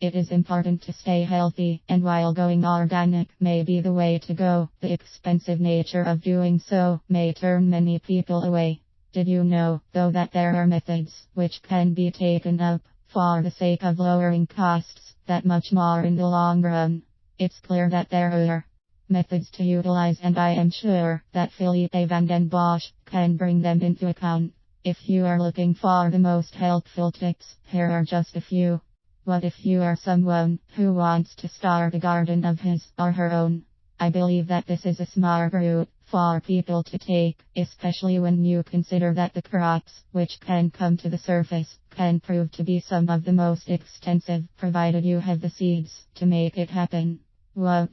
It is important to stay healthy, and while going organic may be the way to go, the expensive nature of doing so may turn many people away. Did you know, though, that there are methods which can be taken up for the sake of lowering costs that much more in the long run? It's clear that there are methods to utilize, and I am sure that Philippe van den Bossche can bring them into account. If you are looking for the most helpful tips, here are just a few. What if you are someone who wants to start a garden of his or her own? I believe that this is a smart route for people to take, especially when you consider that the crops which can come to the surface can prove to be some of the most extensive, provided you have the seeds to make it happen. What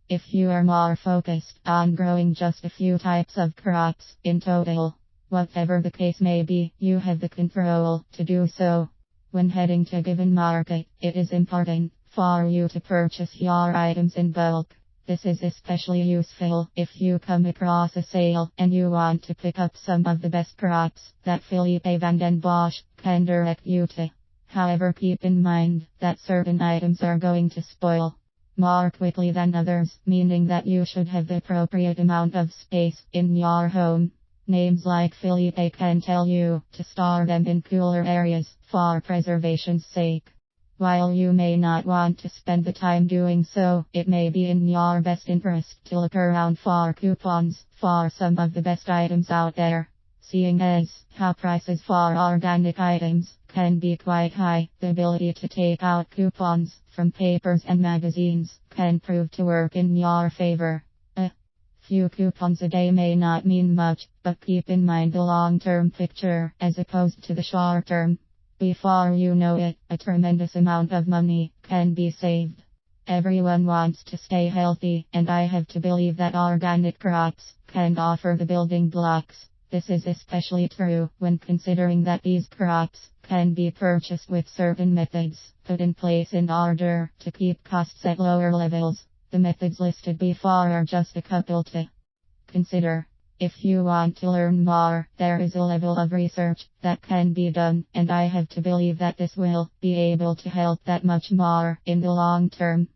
if you are more focused on growing just a few types of crops in total? Whatever the case may be, you have the control to do so. When heading to a given market, it is important for you to purchase your items in bulk. This is especially useful if you come across a sale and you want to pick up some of the best crops that Philippe van den Bossche can direct you to. However, keep in mind that certain items are going to spoil more quickly than others, meaning that you should have the appropriate amount of space in your home. Names like Philippe can tell you to store them in cooler areas for preservation's sake. While you may not want to spend the time doing so, it may be in your best interest to look around for coupons for some of the best items out there. Seeing as how prices for organic items can be quite high, the ability to take out coupons from papers and magazines can prove to work in your favor. Few coupons a day may not mean much, but keep in mind the long-term picture as opposed to the short-term. Before you know it, a tremendous amount of money can be saved. Everyone wants to stay healthy, and I have to believe that organic crops can offer the building blocks. This is especially true when considering that these crops can be purchased with certain methods put in place in order to keep costs at lower levels. The methods listed before are just a couple to consider. If you want to learn more, there is a level of research that can be done, and I have to believe that this will be able to help that much more in the long term.